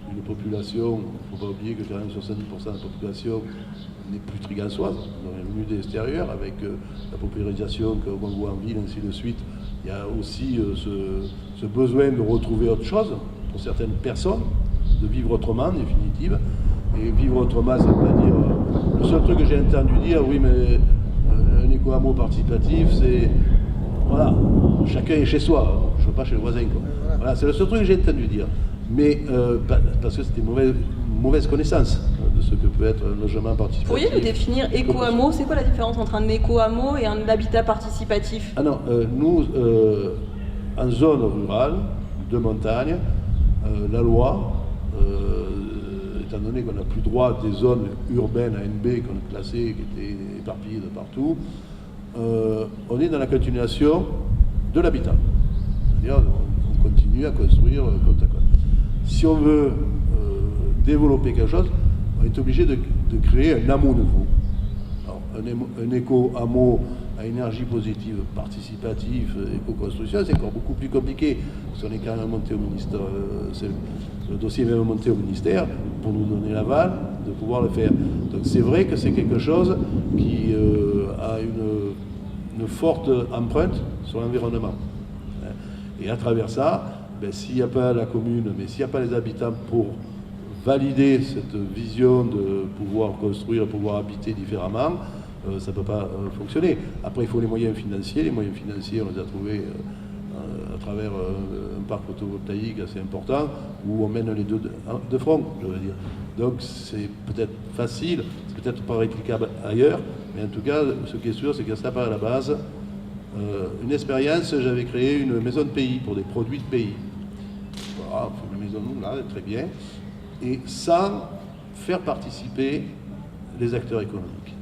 d'une population. Il ne faut pas oublier que quand même 70% de la population n'est plus trigançoise, donc elle est venue de l'extérieur, avec la paupérisation qu'on voit en ville, ainsi de suite. Il y a aussi ce besoin de retrouver autre chose pour certaines personnes, de vivre autrement, en définitive. Et vivre autrement, ça ne veut pas dire... le seul truc que j'ai entendu dire, oui, mais un éco-hameau participatif, c'est... Voilà, chacun est chez soi, je ne veux pas chez le voisin, quoi. Voilà, c'est le seul truc que j'ai entendu dire. Mais parce que c'était une mauvaise connaissance de ce que peut être un logement participatif. Pourriez nous définir éco-hameau? C'est quoi la différence entre un éco-hameau et un habitat participatif? Ah non, nous, en zone rurale, de montagne, la loi... étant donné qu'on n'a plus droit à des zones urbaines ANB qu'on a classées, qui étaient éparpillées de partout, on est dans la continuation de l'habitat. C'est-à-dire on continue à construire côte à côte. Si on veut développer quelque chose, on est obligé de créer un hameau nouveau. Alors, un éco-hameau à énergie positive, participatif, éco-construction, c'est encore beaucoup plus compliqué. Parce qu'on est quand même monté au ministère, le dossier est même monté au ministère pour nous donner l'aval de pouvoir le faire. Donc c'est vrai que c'est quelque chose qui a une forte empreinte sur l'environnement. Et à travers ça, s'il n'y a pas la commune, mais s'il n'y a pas les habitants pour valider cette vision de pouvoir construire, de pouvoir habiter différemment, ça ne peut pas fonctionner. Après, il faut les moyens financiers. Les moyens financiers, on les a trouvés à travers un parc photovoltaïque assez important, où on mène les deux de front, je veux dire. Donc c'est peut-être facile, c'est peut-être pas réplicable ailleurs, mais en tout cas, ce qui est sûr, c'est que ça part à la base. Une expérience, j'avais créé une maison de pays pour des produits de pays. Voilà, on fait une maison, là, très bien. Et sans faire participer les acteurs économiques.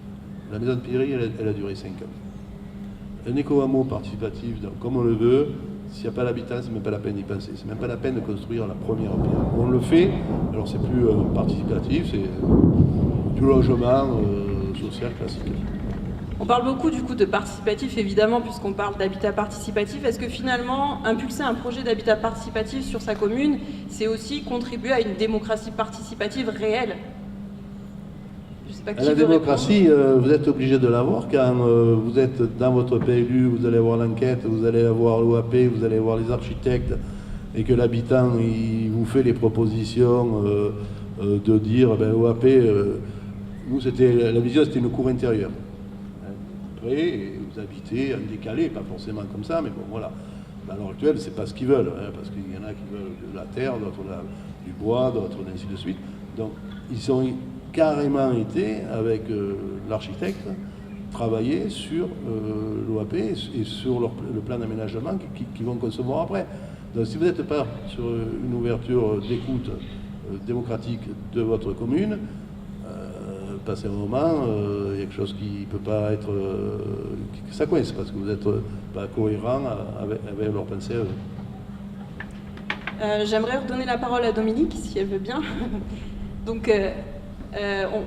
La maison de Péry, elle a duré 5 ans. Un éco-hameau participatif, donc, comme on le veut, s'il n'y a pas l'habitant, c'est même pas la peine d'y penser. C'est même pas la peine de construire la première pierre. On le fait, alors c'est plus participatif, c'est du logement social classique. On parle beaucoup du coup de participatif, évidemment, puisqu'on parle d'habitat participatif. Est-ce que finalement, impulser un projet d'habitat participatif sur sa commune, c'est aussi contribuer à une démocratie participative réelle? La démocratie, vous êtes obligé de l'avoir quand vous êtes dans votre PLU, vous allez avoir l'enquête, vous allez avoir l'OAP, vous allez avoir les architectes, et que l'habitant il vous fait les propositions de dire OAP, nous la vision c'était une cour intérieure. Après, vous habitez en décalé, pas forcément comme ça, mais bon voilà. À l'heure actuelle, c'est pas ce qu'ils veulent, parce qu'il y en a qui veulent de la terre, d'autres du bois, d'autres ainsi de suite. Donc ils sont carrément été, avec l'architecte, travailler sur l'OAP et sur le plan d'aménagement qu'ils vont concevoir après. Donc si vous n'êtes pas sur une ouverture d'écoute démocratique de votre commune, passé un moment, il y a quelque chose qui ne peut pas être... ça coince, parce que vous n'êtes pas cohérent avec leur pensée à eux. J'aimerais redonner la parole à Dominique, si elle veut bien. Donc...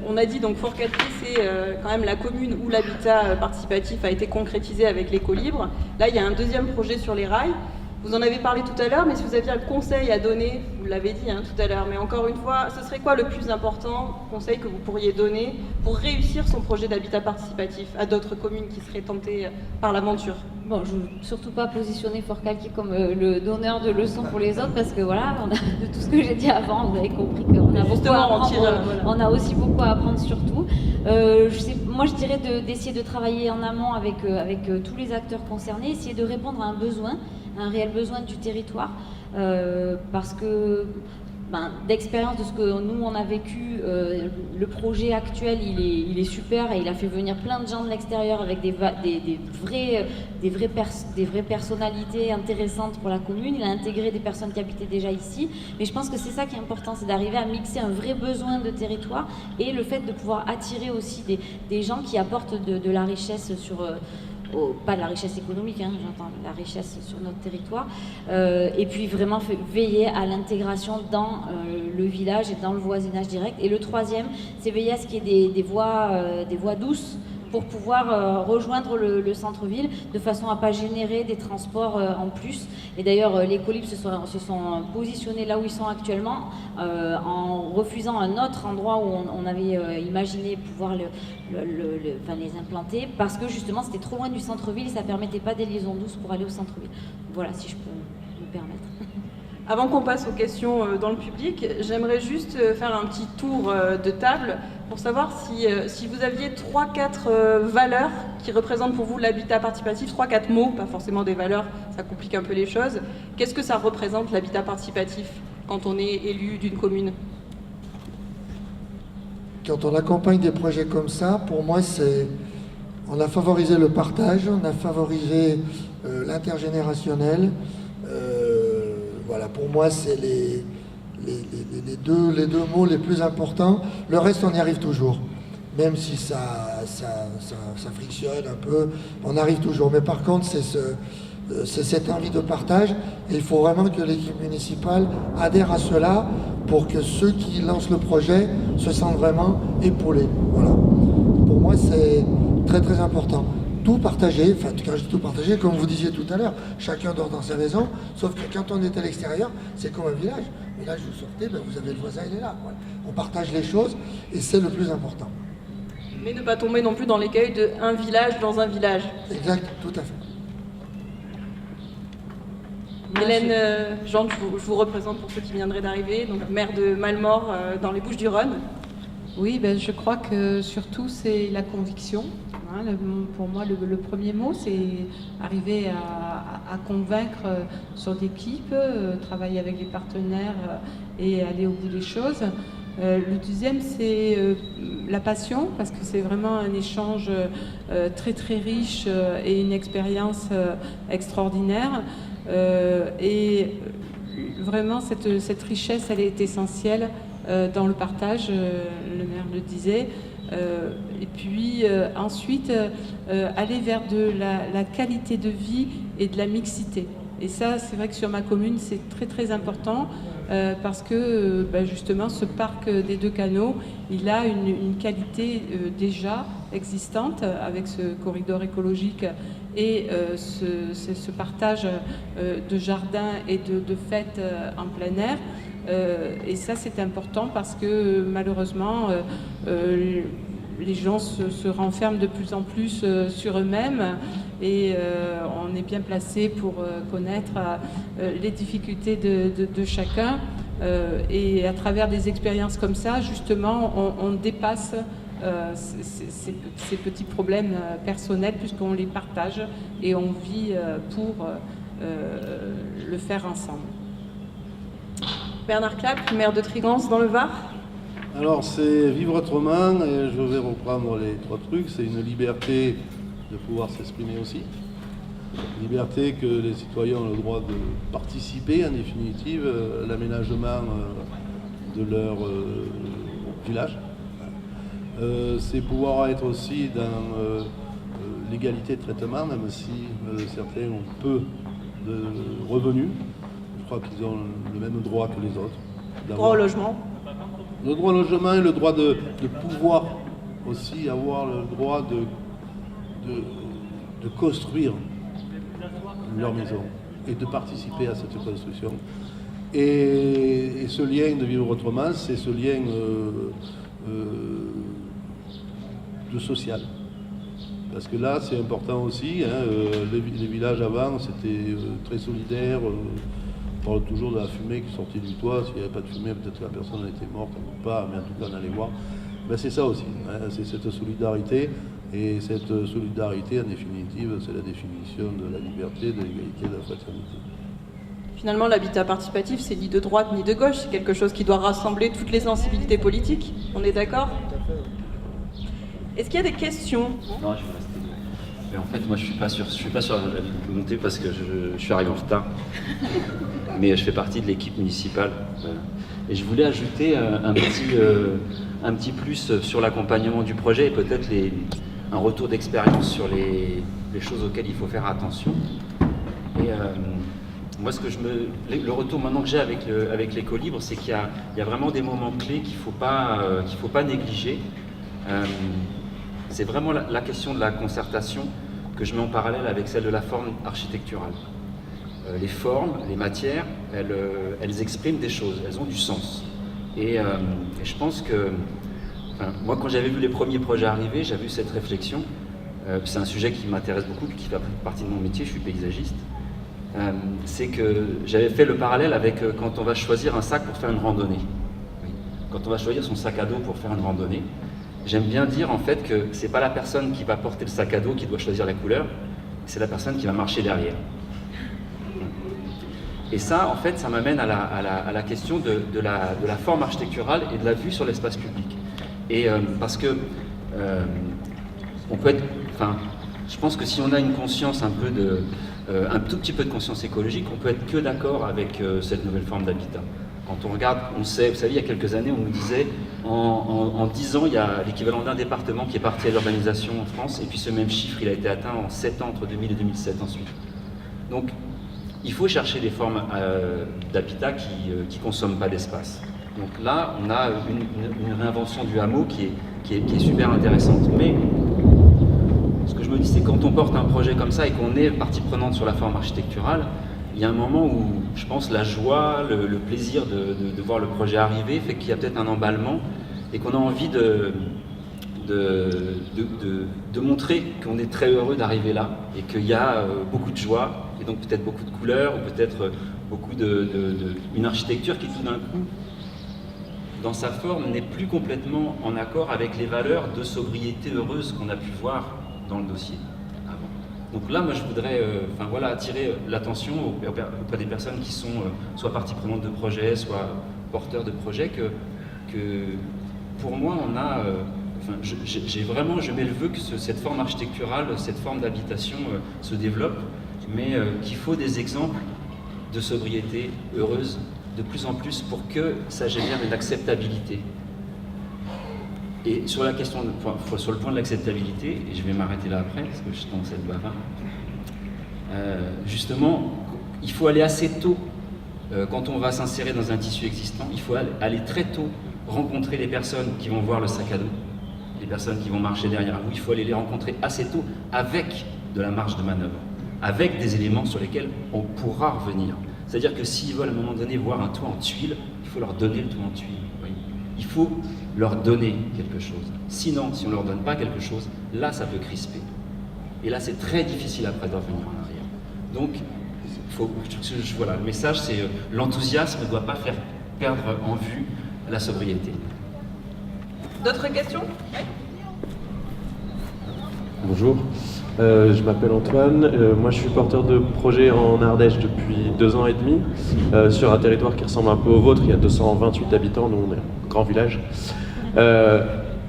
on a dit donc Forcalquier, c'est quand même la commune où l'habitat participatif a été concrétisé avec l'éco libre. Là, il y a un deuxième projet sur les rails. Vous en avez parlé tout à l'heure, mais si vous aviez un conseil à donner, vous l'avez dit tout à l'heure, mais encore une fois, ce serait quoi le plus important conseil que vous pourriez donner pour réussir son projet d'habitat participatif à d'autres communes qui seraient tentées par l'aventure? Bon, je ne veux surtout pas positionner Forcalquier comme le donneur de leçons pour les autres, parce que voilà, de tout ce que j'ai dit avant, vous avez compris qu'on a beaucoup à apprendre, on a aussi beaucoup à apprendre surtout. Moi, je dirais d'essayer de travailler en amont avec tous les acteurs concernés, essayer de répondre à un réel besoin du territoire, parce que d'expérience de ce que nous on a vécu, le projet actuel il est super et il a fait venir plein de gens de l'extérieur avec des vraies personnalités intéressantes pour la commune. Il a intégré des personnes qui habitaient déjà ici, mais je pense que c'est ça qui est important, c'est d'arriver à mixer un vrai besoin de territoire et le fait de pouvoir attirer aussi des gens qui apportent de la richesse pas de la richesse économique, j'entends la richesse sur notre territoire, et puis vraiment veiller à l'intégration dans le village et dans le voisinage direct. Et le troisième, c'est veiller à ce qu'il y ait des voies douces pour pouvoir rejoindre le centre-ville de façon à ne pas générer des transports en plus. Et d'ailleurs, les Colibs se sont positionnés là où ils sont actuellement en refusant un autre endroit où on avait imaginé pouvoir les implanter, parce que justement c'était trop loin du centre-ville et ça ne permettait pas des liaisons douces pour aller au centre-ville. Voilà, si je peux me permettre. Avant qu'on passe aux questions dans le public, j'aimerais juste faire un petit tour de table pour savoir si vous aviez 3-4 valeurs qui représentent pour vous l'habitat participatif, 3-4 mots, pas forcément des valeurs, ça complique un peu les choses. Qu'est-ce que ça représente l'habitat participatif quand on est élu d'une commune? Quand on accompagne des projets comme ça, pour moi, on a favorisé le partage, on a favorisé l'intergénérationnel. Voilà, pour moi, c'est les deux mots les plus importants. Le reste, on y arrive toujours. Même si ça frictionne un peu, on arrive toujours. Mais par contre, c'est cette envie de partage. Et il faut vraiment que l'équipe municipale adhère à cela pour que ceux qui lancent le projet se sentent vraiment épaulés. Voilà. Pour moi, c'est très très important. Tout partager, enfin quand je dis tout partager, comme vous disiez tout à l'heure, chacun dort dans sa maison, sauf que quand on est à l'extérieur, c'est comme un village. Et là, vous sortez, vous avez le voisin, il est là. Voilà. On partage les choses et c'est le plus important. Mais ne pas tomber non plus dans l'écueil de un village dans un village. Exact, tout à fait. Hélène Jean, je vous représente pour ceux qui viendraient d'arriver, donc maire de Mallemort dans les Bouches-du-Rhône. Oui, je crois que surtout c'est la conviction. Pour moi, le premier mot, c'est arriver à convaincre son équipe, travailler avec les partenaires et aller au bout des choses. Le deuxième, c'est la passion, parce que c'est vraiment un échange très très riche et une expérience extraordinaire. Et vraiment, cette richesse, elle est essentielle dans le partage, le maire le disait. Et puis ensuite, aller vers de la qualité de vie et de la mixité. Et ça, c'est vrai que sur ma commune, c'est très très important parce que justement, ce parc des Deux Canaux, il a une qualité déjà existante avec ce corridor écologique et ce partage de jardins et de fêtes en plein air. Et ça, c'est important parce que malheureusement, les gens se renferment de plus en plus sur eux-mêmes et on est bien placé pour connaître les difficultés de chacun. Et à travers des expériences comme ça, justement, on dépasse ces petits problèmes personnels puisqu'on les partage et on vit pour le faire ensemble. Bernard Clapp, maire de Trigance dans le Var. Alors c'est vivre autrement, et je vais reprendre les 3 trucs. C'est une liberté de pouvoir s'exprimer aussi. Liberté que les citoyens ont le droit de participer, en définitive, à l'aménagement de leur village. C'est pouvoir être aussi dans l'égalité de traitement, même si certains ont peu de revenus. Je crois qu'ils ont le même droit que les autres. Droit au logement. Le droit au logement et le droit de pouvoir aussi avoir le droit de construire leur maison. et de participer à cette construction. Et ce lien de vivre autrement, c'est ce lien de social. Parce que là, c'est important aussi, hein, les villages avant, c'était très solidaire. On parle toujours de la fumée qui sortait du toit. S'il n'y avait pas de fumée, peut-être que la personne était morte ou pas, mais en tout cas, on allait voir. Ben, c'est ça aussi, hein, c'est cette solidarité. Et cette solidarité, en définitive, c'est la définition de la liberté, de l'égalité, de la fraternité. Finalement, l'habitat participatif, c'est ni de droite ni de gauche, c'est quelque chose qui doit rassembler toutes les sensibilités politiques. On est d'accord? Est-ce qu'il y a des questions? Non, je vais rester. Mais en fait, moi, je suis pas sur la montée parce que je suis arrivé en retard. Mais je fais partie de l'équipe municipale. Et je voulais ajouter un petit plus sur l'accompagnement du projet et peut-être un retour d'expérience sur les choses auxquelles il faut faire attention. Et moi, le retour maintenant que j'ai avec l'éco-libre, c'est qu'il y a vraiment des moments clés qu'il faut pas négliger. C'est vraiment la question de la concertation que je mets en parallèle avec celle de la forme architecturale. Les formes, les matières, elles expriment des choses, elles ont du sens. Et je pense que, moi, quand j'avais vu les premiers projets arriver, j'avais eu cette réflexion. C'est un sujet qui m'intéresse beaucoup, qui fait partie de mon métier, je suis paysagiste. C'est que j'avais fait le parallèle avec quand on va choisir un sac pour faire une randonnée. Oui. Quand on va choisir son sac à dos pour faire une randonnée, j'aime bien dire en fait que c'est pas la personne qui va porter le sac à dos qui doit choisir la couleur, c'est la personne qui va marcher derrière. Et ça, en fait, ça m'amène à la question de la forme architecturale et de la vue sur l'espace public. Et parce que on peut être, je pense que si on a une conscience un tout petit peu de conscience écologique, on peut être que d'accord avec cette nouvelle forme d'habitat. Quand on regarde, on sait, vous savez, il y a quelques années, on nous disait, en 10 ans, il y a l'équivalent d'un département qui est parti à l'urbanisation en France, et puis ce même chiffre, il a été atteint en 7 ans, entre 2000 et 2007 ensuite. Donc, il faut chercher des formes d'habitat qui ne consomment pas d'espace. Donc là, on a une réinvention du hameau qui est super intéressante. Mais ce que je me dis, c'est quand on porte un projet comme ça et qu'on est partie prenante sur la forme architecturale, il y a un moment où, je pense, la joie, le plaisir de voir le projet arriver fait qu'il y a peut-être un emballement et qu'on a envie de montrer qu'on est très heureux d'arriver là et qu'il y a beaucoup de joie et donc peut-être beaucoup de couleurs ou peut-être beaucoup une architecture qui tout d'un coup, dans sa forme, n'est plus complètement en accord avec les valeurs de sobriété heureuse qu'on a pu voir dans le dossier avant. Donc là, moi, je voudrais attirer l'attention auprès des personnes qui sont soit partie prenante de projets, soit porteurs de projets, que pour moi, on a... je mets le vœu que cette forme architecturale, cette forme d'habitation se développe, mais qu'il faut des exemples de sobriété heureuse de plus en plus pour que ça génère une acceptabilité. Et sur la question, sur le point de l'acceptabilité, et je vais m'arrêter là après, parce que je commence à être bavard, justement, il faut aller assez tôt, quand on va s'insérer dans un tissu existant, il faut aller très tôt rencontrer les personnes qui vont voir le sac à dos, les personnes qui vont marcher derrière vous, il faut aller les rencontrer assez tôt avec de la marge de manœuvre, avec des éléments sur lesquels on pourra revenir. C'est-à-dire que s'ils veulent à un moment donné voir un toit en tuiles, il faut leur donner le toit en tuiles. Oui. Il faut leur donner quelque chose. Sinon, si on ne leur donne pas quelque chose, là, ça peut crisper. Et là, c'est très difficile après de revenir en arrière. Donc, voilà, le message, c'est l'enthousiasme ne doit pas faire perdre en vue la sobriété. D'autres questions? Oui. Bonjour, je m'appelle Antoine, moi je suis porteur de projet en Ardèche depuis 2 ans et demi, sur un territoire qui ressemble un peu au vôtre, il y a 228 habitants, nous on est un grand village.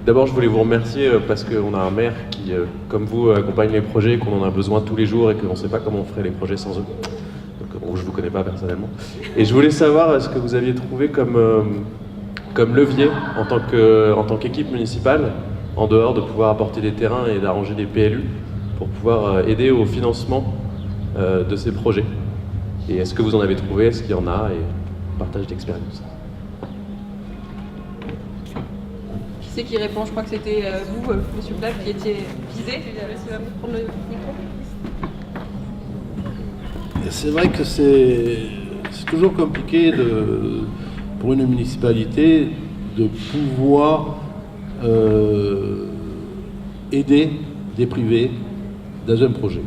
D'abord je voulais vous remercier parce qu'on a un maire qui, comme vous, accompagne les projets, qu'on en a besoin tous les jours et qu'on ne sait pas comment on ferait les projets sans eux. Donc bon, je ne vous connais pas personnellement. Et je voulais savoir ce que vous aviez trouvé comme levier en tant qu'équipe municipale, en dehors de pouvoir apporter des terrains et d'arranger des PLU pour pouvoir aider au financement de ces projets. Et est-ce que vous en avez trouvé? Est-ce qu'il y en a? Et partage d'expérience. Qui c'est qui répond? Je crois que c'était vous, Monsieur Plac, qui étiez visé. Je vais prendre le micro. C'est vrai que c'est toujours compliqué pour une municipalité de pouvoir aider des privés dans un projet.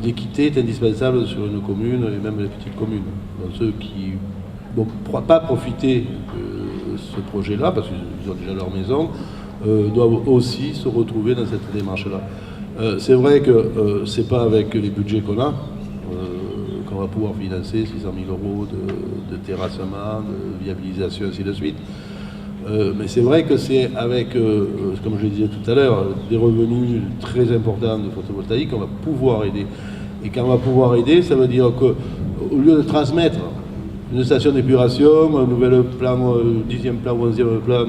L'équité est indispensable sur une commune et même les petites communes. Donc ceux qui ne pourront pas profiter de ce projet-là, parce qu'ils ont déjà leur maison, doivent aussi se retrouver dans cette démarche-là. C'est vrai que c'est pas avec les budgets qu'on a qu'on va pouvoir financer 600 000 euros de terrassement, de viabilisation, ainsi de suite. Mais c'est vrai que c'est avec, comme je le disais tout à l'heure, des revenus très importants de photovoltaïque qu'on va pouvoir aider. Et quand on va pouvoir aider, ça veut dire qu'au lieu de transmettre une station d'épuration, un nouvel plan, 10e plan, 11e plan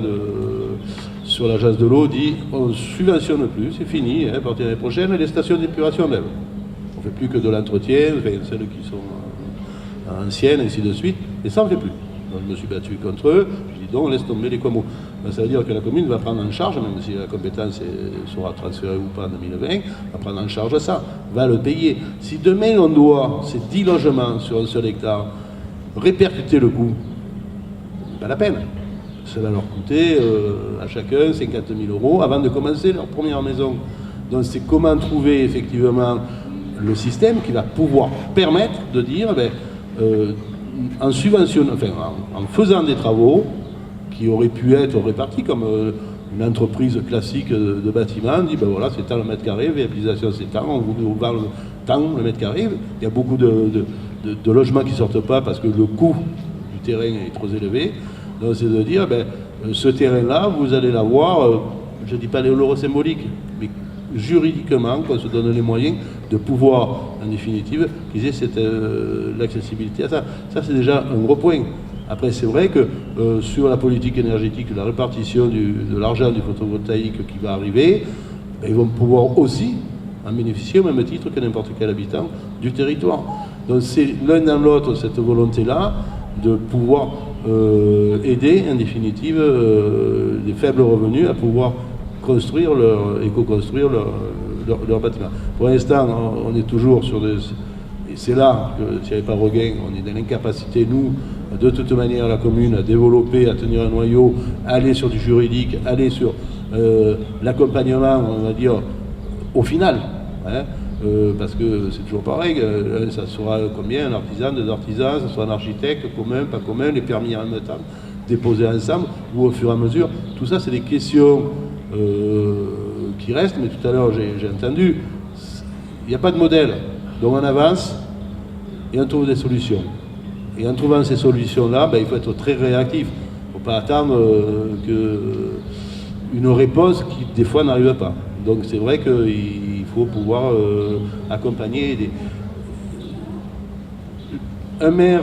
sur l'agence de l'eau, dit on ne subventionne plus, c'est fini, à partir de l'année prochaine, les stations d'épuration même. On ne fait plus que de l'entretien, enfin, celles qui sont anciennes, ainsi de suite, et ça on ne fait plus. Donc, je me suis battu contre eux, je dis donc laisse tomber les Quamo. Ça veut dire que la commune va prendre en charge, même si la compétence sera transférée ou pas en 2020, va prendre en charge ça, va le payer. Si demain on doit, ces 10 logements sur un seul hectare, répercuter le coût, pas la peine. Ça va leur coûter à chacun 50 000 euros avant de commencer leur première maison. Donc c'est comment trouver effectivement le système qui va pouvoir permettre de dire, en subventionnant, enfin, en faisant des travaux qui auraient pu être répartis comme une entreprise classique de bâtiment, dit voilà, c'est tant le mètre carré, viabilisation c'est tant, on vous parle tant le mètre carré. Il y a beaucoup de logements qui ne sortent pas parce que le coût du terrain est trop élevé. Donc c'est de dire, ce terrain-là, vous allez l'avoir, je ne dis pas l'euro symbolique, mais juridiquement, qu'on se donne les moyens de pouvoir, en définitive, qu'ils aient l'accessibilité à ça. Ça, c'est déjà un gros point. Après, c'est vrai que sur la politique énergétique, la répartition de l'argent du photovoltaïque qui va arriver, ils vont pouvoir aussi en bénéficier au même titre que n'importe quel habitant du territoire. Donc c'est l'un dans l'autre, cette volonté-là, de pouvoir aider, en définitive, les faibles revenus à pouvoir construire éco-construire leur bâtiment. Pour l'instant, on est toujours sur des... Et c'est là que, s'il n'y avait pas regain, on est dans l'incapacité, nous, de toute manière, la commune, à développer, à tenir un noyau, aller sur du juridique, aller sur l'accompagnement, on va dire, au final. Hein, parce que c'est toujours pareil, ça sera combien, un artisan, deux artisans, ça sera un architecte, commun, pas commun, les permis en même temps, déposés ensemble, ou au fur et à mesure. Tout ça, c'est des questions qui restent, mais tout à l'heure, j'ai entendu, il n'y a pas de modèle. Donc on avance et on trouve des solutions. Et en trouvant ces solutions-là, il faut être très réactif. Il ne faut pas attendre une réponse qui, des fois, n'arrive pas. Donc c'est vrai qu'il faut pouvoir accompagner un maire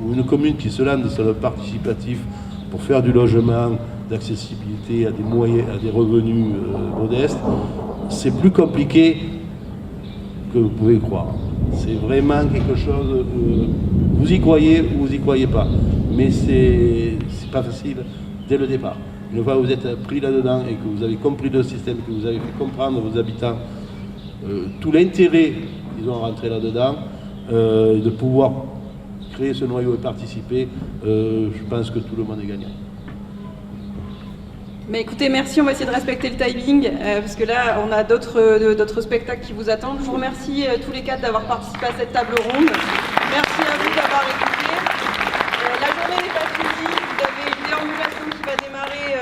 ou une commune qui se lance sur le participatif pour faire du logement, d'accessibilité à des moyens, à des revenus modestes. C'est plus compliqué que vous pouvez croire. C'est vraiment quelque chose, vous y croyez ou vous y croyez pas. Mais c'est pas facile dès le départ. Une fois que vous êtes pris là-dedans et que vous avez compris le système, que vous avez fait comprendre aux habitants tout l'intérêt qu'ils ont rentré là-dedans, de pouvoir créer ce noyau et participer, je pense que tout le monde est gagnant. Mais écoutez, merci, on va essayer de respecter le timing, parce que là, on a d'autres spectacles qui vous attendent. Je vous remercie tous les quatre d'avoir participé à cette table ronde. Merci à vous d'avoir écouté. La journée n'est pas finie, vous avez une déambulation qui va démarrer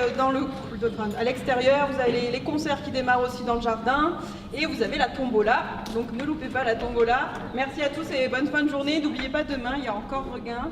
à l'extérieur, vous avez les concerts qui démarrent aussi dans le jardin, et vous avez la tombola, donc ne loupez pas la tombola. Merci à tous et bonne fin de journée. N'oubliez pas, demain, il y a encore regain.